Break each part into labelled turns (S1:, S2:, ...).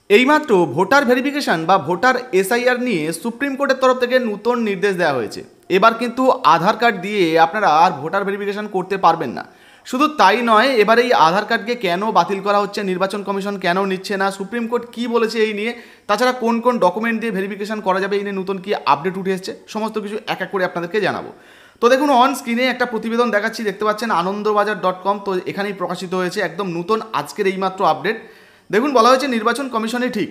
S1: এইমাত্র voter verification বা voter SIR নিয়ে সুপ্রিম কোর্টের তরফ থেকে নতুন নির্দেশ দেওয়া হয়েছে। এবার কিন্তু আধার কার্ড দিয়ে আপনারা আর ভোটার ভেরিফিকেশন করতে পারবেন না। শুধু তাই নয়, এবার এই আধার কার্ডকে কেন বাতিল করা হচ্ছে, নির্বাচন কমিশন কেন নিচ্ছে না, সুপ্রিম কোর্ট কী বলেছে এই নিয়ে, তাছাড়া কোন কোন ডকুমেন্ট দিয়ে ভেরিফিকেশন করা যাবে এই নিয়ে নতুন কি আপডেট উঠে এসেছে, সমস্ত কিছু এক এক করে আপনাদেরকে জানাবো। তো দেখুন, অন স্ক্রিনে একটা প্রতিবেদন দেখাচ্ছি, দেখতে পাচ্ছেন আনন্দবাজার.com। তো এখানেই প্রকাশিত হয়েছে একদম নতুন আজকের এইমাত্র আপডেট। দেখুন, বলা হয়েছে নির্বাচন কমিশনে ঠিক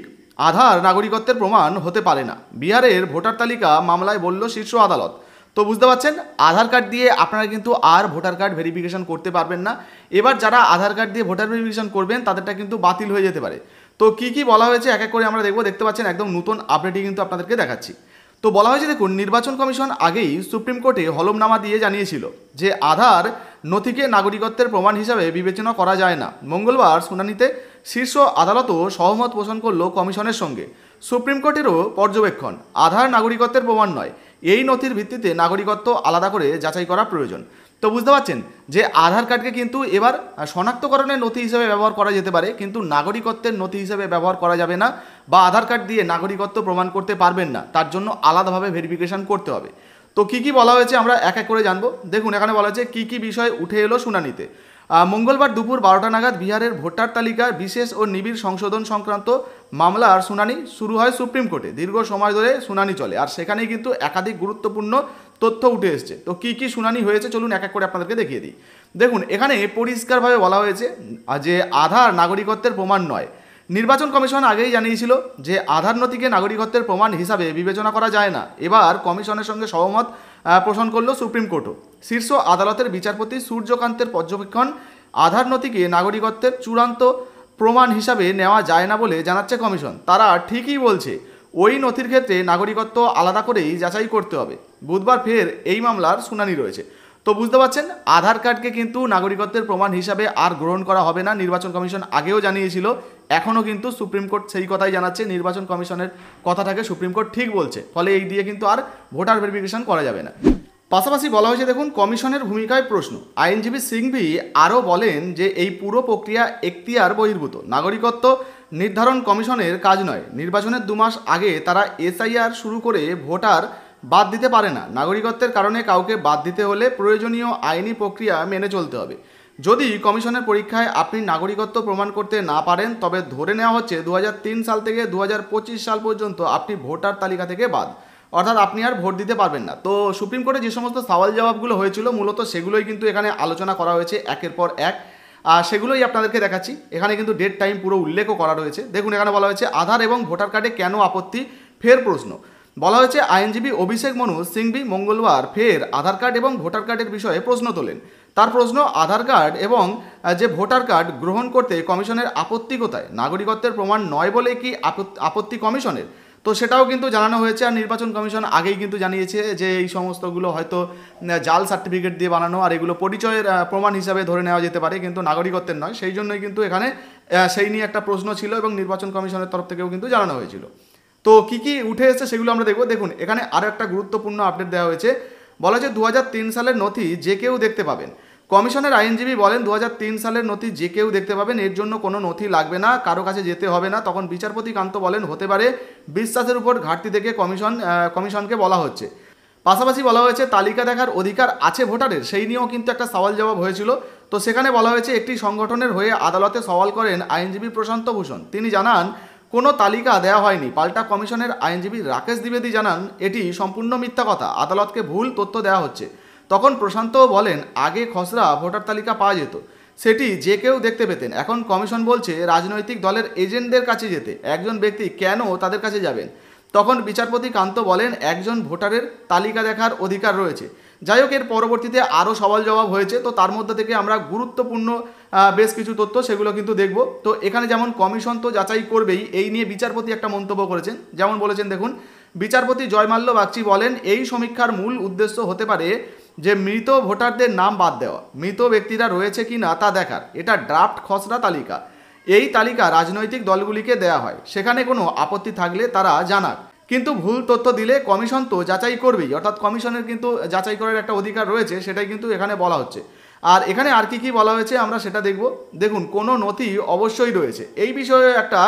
S1: আধার নাগরিকত্বের প্রমাণ হতে পারে না। বিহারের ভোটার তালিকা মামলায় বলল শীর্ষ আদালত। তো বুঝতে পারছেন, আধার কার্ড দিয়ে আপনারা কিন্তু আর ভোটার কার্ড ভেরিফিকেশন করতে পারবেন না। এবার যারা আধার কার্ড দিয়ে ভোটার ভেরিফিকেশন করবেন তাদেরটা কিন্তু বাতিল হয়ে যেতে পারে। তো কি কি বলা হয়েছে এক এক করে আমরা দেখবো। দেখতে পাচ্ছেন একদম নতুন আপডেটই কিন্তু আপনাদেরকে দেখাচ্ছি। তো বলা হয়েছে, দেখুন, নির্বাচন কমিশন আগেই সুপ্রিম কোর্টে হলফনামা দিয়ে জানিয়েছিল যে আধার নথিকে নাগরিকত্বের প্রমাণ হিসাবে বিবেচনা করা যায় না। মঙ্গলবার শুনানিতে শীর্ষ আদালতও সহমত পোষণ করল কমিশনের সঙ্গে। সুপ্রিম কোর্টেরও পর্যবেক্ষণ, আধার নাগরিকত্বের প্রমাণ নয়, এই নথির ভিত্তিতে নাগরিকত্ব আলাদা করে যাচাই করা প্রয়োজন। তো বুঝতে পারছেন যে আধার কার্ডকে কিন্তু এবার শনাক্তকরণের নথি হিসেবে ব্যবহার করা যেতে পারে, কিন্তু নাগরিকত্বের নথি হিসেবে ব্যবহার করা যাবে না, বা আধার কার্ড দিয়ে নাগরিকত্ব প্রমাণ করতে পারবেন না, তার জন্য আলাদাভাবে ভেরিফিকেশন করতে হবে। তো কি কি বলা হয়েছে আমরা এক এক করে জানবো। দেখুন, এখানে বলা হয়েছে কি কি বিষয় উঠে এলো শুনানিতে। মঙ্গলবার দুপুর 12টা নাগাদ বিহারের ভোটার তালিকার বিশেষ ও নিবিড় সংশোধন সংক্রান্ত মামলার শুনানি শুরু হয় সুপ্রিম কোর্টে। দীর্ঘ সময় ধরে শুনানি চলে, আর সেখানেই কিন্তু একাধিক গুরুত্বপূর্ণ তথ্য উঠে এসছে। তো কি কি শুনানি হয়েছে চলুন এক এক করে আপনাদেরকে দেখিয়ে দিই। দেখুন, এখানে পরিষ্কারভাবে বলা হয়েছে যে আধার নাগরিকত্বের প্রমাণ নয়। নির্বাচন কমিশন আগেই জানিয়েছিল যে আধার নথিকে নাগরিকত্বের প্রমাণ হিসাবে বিবেচনা করা যায় না। এবার কমিশনের সঙ্গে সহমত পোষণ করল সুপ্রিম কোর্টও। শীর্ষ আদালতের বিচারপতি সূর্যকান্তের পর্যবেক্ষণ, আধার নথিকে নাগরিকত্বের চূড়ান্ত প্রমাণ হিসাবে নেওয়া যায় না বলে জানাচ্ছে কমিশন। তারা ঠিকই বলছে, ওই নথির ক্ষেত্রে নাগরিকত্ব আলাদা করেই যাচাই করতে হবে। বুধবার ফের এই মামলার শুনানি রয়েছে। তো বুঝতে পারছেন, আধার কার্ডকে কিন্তু নাগরিকত্বের প্রমাণ হিসাবে আর গ্রহণ করা হবে না। নির্বাচন কমিশন আগেও জানিয়েছিল, এখনও কিন্তু সুপ্রিম কোর্ট সেই কথাই জানাচ্ছে। নির্বাচন কমিশনের কথাটাকে সুপ্রিম কোর্ট ঠিক বলছে, ফলে এই দিয়ে কিন্তু আর ভোটার ভেরিফিকেশন করা যাবে না। পাশাপাশি বলা হয়েছে, দেখুন, কমিশনের ভূমিকায় প্রশ্ন। আইনজীবী সিংভি আরও বলেন যে এই পুরো প্রক্রিয়া এখতিয়ার বহির্ভূত, নাগরিকত্ব নির্ধারণ কমিশনের কাজ নয়। নির্বাচনের 2 মাস আগে তারা এসআইআর শুরু করে ভোটার বাদ দিতে পারে না। নাগরিকত্বের কারণে কাউকে বাদ দিতে হলে প্রয়োজনীয় আইনি প্রক্রিয়া মেনে চলতে হবে। যদি কমিশনের পরীক্ষায় আপনি নাগরিকত্ব প্রমাণ করতে না পারেন, তবে ধরে নেওয়া হচ্ছে 2003 সাল থেকে 2025 সাল পর্যন্ত আপনি ভোটার তালিকা থেকে বাদ, অর্থাৎ আপনি আর ভোট দিতে পারবেন না। তো সুপ্রিম কোর্টে যে সমস্ত সওয়াল জবাবগুলো হয়েছিল মূলত সেগুলোই কিন্তু এখানে আলোচনা করা হয়েছে একের পর এক। সেগুলোই আপনাদেরকে দেখাচ্ছি। এখানে কিন্তু ডেট টাইম পুরো উল্লেখও করা রয়েছে। দেখুন, এখানে বলা হয়েছে আধার এবং ভোটার কার্ডে কেন আপত্তি, ফের প্রশ্ন। বলা হয়েছে আইনজীবী অভিষেক মনু সিংভি মঙ্গলবার ফের আধার কার্ড এবং ভোটার কার্ডের বিষয়ে প্রশ্ন তোলেন। তার প্রশ্ন, আধার কার্ড এবং যে ভোটার কার্ড গ্রহণ করতে কমিশনের আপত্তি কোথায়? নাগরিকত্বের প্রমাণ নয় বলে কি আপত্তি কমিশনের? তো সেটাও কিন্তু জানানো হয়েছে। আর নির্বাচন কমিশন আগেই কিন্তু জানিয়েছে যে এই সমস্তগুলো হয়তো জাল সার্টিফিকেট দিয়ে বানানো, আর এগুলো পরিচয়ের প্রমাণ হিসাবে ধরে নেওয়া যেতে পারে, কিন্তু নাগরিকত্বের নয়। সেই জন্যই কিন্তু এখানে সেই নিয়ে একটা প্রশ্ন ছিল এবং নির্বাচন কমিশনের তরফ থেকেও কিন্তু জানানো হয়েছিল। তো কি কি উঠে এসেছে সেগুলো আমরা দেখব। দেখুন, এখানে আরও একটা গুরুত্বপূর্ণ আপডেট দেওয়া হয়েছে। বলা হয়েছে 2003 সালের নথি যে কেউ দেখতে পাবেন। কমিশনের আইনজীবী বলেন 2003 সালের নথি যে কেউ দেখতে পাবেন, এর জন্য কোনো নথি লাগবে না, কারো কাছে যেতে হবে না। তখন বিচারপতি কান্ত বলেন হতে পারে বিশ্বাসের উপর ঘাটতি থেকে কমিশনকে বলা হচ্ছে। পাশাপাশি বলা হয়েছে তালিকা দেখার অধিকার আছে ভোটারের, সেই নিয়েও কিন্তু একটা সওয়াল জবাব হয়েছিল। তো সেখানে বলা হয়েছে একটি সংগঠনের হয়ে আদালতে সওয়াল করেন আইনজীবী প্রশান্ত ভূষণ। তিনি জানান কোনো তালিকা দেওয়া হয়নি। পাল্টা কমিশনের আইনজীবী রাকেশ দ্বিবেদী জানান এটি সম্পূর্ণ মিথ্যা কথা, আদালতকে ভুল তথ্য দেওয়া হচ্ছে। তখন প্রশান্ত বলেন আগে খসড়া ভোটার তালিকা পাওয়া যেত, সেটি যে কেউ দেখতে পেতেন। এখন কমিশন বলছে রাজনৈতিক দলের এজেন্টদের কাছে যেতে, একজন ব্যক্তি কেন তাদের কাছে যাবেন? তখন বিচারপতি কান্ত বলেন একজন ভোটারের তালিকা দেখার অধিকার রয়েছে। যাই হোক, এর পরবর্তীতে আরও সওয়াল জবাব হয়েছে। তো তার মধ্যে থেকে আমরা গুরুত্বপূর্ণ বেশ কিছু তথ্য সেগুলো কিন্তু দেখব। তো এখানে যেমন কমিশন তো যাচাই করবেই, এই নিয়ে বিচারপতি একটা মন্তব্য করেছেন। যেমন বলেছেন, দেখুন, বিচারপতি জয়মাল্য বাগচি বলেন এই সমীক্ষার মূল উদ্দেশ্য হতে পারে যে মৃত ভোটারদের নাম বাদ দেওয়া, মৃত ব্যক্তিরা রয়েছে কি না তা দেখার। এটা ড্রাফট খসড়া তালিকা, এই তালিকা রাজনৈতিক দলগুলিকে দেয়া হয়, সেখানে কোনো আপত্তি থাকলে তারা জানাক। কিন্তু ভুল তথ্য দিলে কমিশন তো যাচাই করবেই, অর্থাৎ কমিশনের কিন্তু যাচাই করার একটা অধিকার রয়েছে, সেটাই কিন্তু এখানে বলা হচ্ছে। আর এখানে আর কি কি বলা হয়েছে আমরা সেটা দেখব। দেখুন, কোনো নথি অবশ্যই রয়েছে, এই বিষয়ে একটা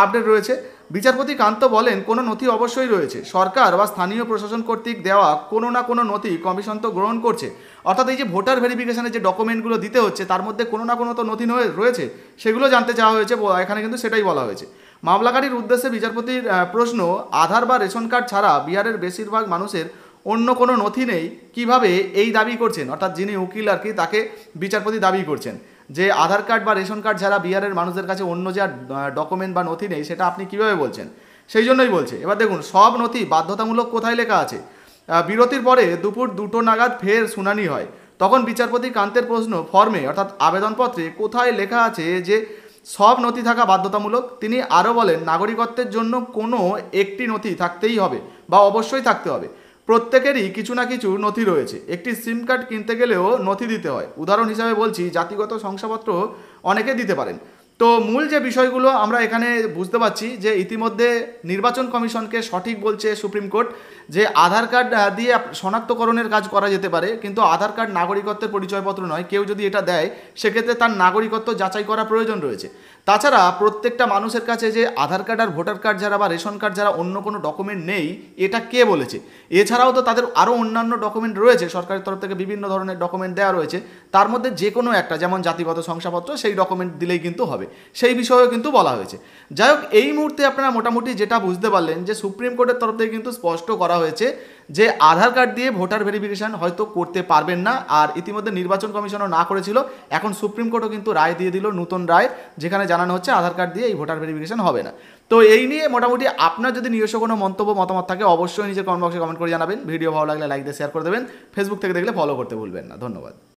S1: আপডেট রয়েছে। বিচারপতি কান্ত বলেন, কোনো নথি অবশ্যই রয়েছে, সরকার বা স্থানীয় প্রশাসন কর্তৃক দেওয়া কোনো না কোনো নথি কমিশন তো গ্রহণ করছে। অর্থাৎ এই যে ভোটার ভেরিফিকেশনের যে ডকুমেন্টগুলো দিতে হচ্ছে তার মধ্যে কোনো না কোনো তো নথি রয়েছে, সেগুলো জানতে চাওয়া হয়েছে, এখানে কিন্তু সেটাই বলা হয়েছে। মামলাকারীর উদ্দেশ্যে বিচারপতির প্রশ্ন, আধার বা রেশন কার্ড ছাড়া বিহারের বেশিরভাগ মানুষের অন্য কোনো নথি নেই, কিভাবে এই দাবি করছেন? অর্থাৎ যিনি উকিল আর কি, তাকে বিচারপতি দাবি করছেন যে আধার কার্ড বা রেশন কার্ড ছাড়া বিহারের মানুষদের কাছে অন্য যে ডকুমেন্ট বা নথি নেই, সেটা আপনি কিভাবে বলছেন? সেই জন্যই বলছে। এবার দেখুন, সব নথি বাধ্যতামূলক কোথায় লেখা আছে? বিরতির পরে দুপুর 2টো নাগাদ ফের শুনানি হয়, তখন বিচারপতি কান্তের প্রশ্ন, ফর্মে অর্থাৎ আবেদনপত্রে কোথায় লেখা আছে যে সব নথি থাকা বাধ্যতামূলক? তিনি আরও বলেন, নাগরিকত্বের জন্য কোনো একটি নথি থাকতেই হবে বা অবশ্যই থাকতে হবে। প্রত্যেকেরই কিছু না কিছু নথি রয়েছে, একটি সিম কার্ড কিনতে গেলেও নথি দিতে হয়। উদাহরণ হিসাবে বলছি, জাতিগত শংসাপত্র অনেকে দিতে পারেন। তো মূল যে বিষয়গুলো আমরা এখানে বুঝতে পারছি যে ইতিমধ্যে নির্বাচন কমিশনকে সঠিক বলছে সুপ্রিম কোর্ট যে আধার কার্ড দিয়ে শনাক্তকরণের কাজ করা যেতে পারে, কিন্তু আধার কার্ড নাগরিকত্বের পরিচয়পত্র নয়। কেউ যদি এটা দেয় সেক্ষেত্রে তার নাগরিকত্ব যাচাই করা প্রয়োজন রয়েছে। তাছাড়া প্রত্যেকটা মানুষের কাছে যে আধার কার্ড আর ভোটার কার্ড যারা বা রেশন কার্ড যারা অন্য কোনো ডকুমেন্ট নেই, এটা কে বলেছে? এছাড়াও তো তাদের আরও অন্যান্য ডকুমেন্ট রয়েছে, সরকারের তরফ থেকে বিভিন্ন ধরনের ডকুমেন্ট দেওয়া রয়েছে, তার মধ্যে যে কোনো একটা, যেমন জাতিগত শংসাপত্র, সেই ডকুমেন্ট দিলেই কিন্তু হবে, সেই বিষয়েও কিন্তু বলা হয়েছে। যাই হোক, এই মুহূর্তে আপনারা মোটামুটি যেটা বুঝতে পারলেন যে সুপ্রিম কোর্টের তরফ থেকে কিন্তু স্পষ্ট করা হয়েছে যে আধার কার্ড দিয়ে ভোটার ভেরিফিকেশন হয়তো করতে পারবেন না। আর ইতিমধ্যে নির্বাচন কমিশনও না করেছিল, এখন সুপ্রিম কোর্টও কিন্তু রায় দিয়ে দিল, নতুন রায়, যেখানে জানানো হচ্ছে আধার কার্ড দিয়ে এই ভোটার ভেরিফিকেশন হবে না। তো এই নিয়ে মোটামুটি আপনার যদি নিজস্ব কোনো মন্তব্য মতামত থাকে, অবশ্যই নিজের কমেন্ট বক্সে কমেন্ট করে জানাবেন। ভিডিও ভালো লাগলে লাইক দিয়ে শেয়ার করে দেবেন। ফেসবুক থেকে দেখলে ফলো করতে ভুলবেন না। ধন্যবাদ।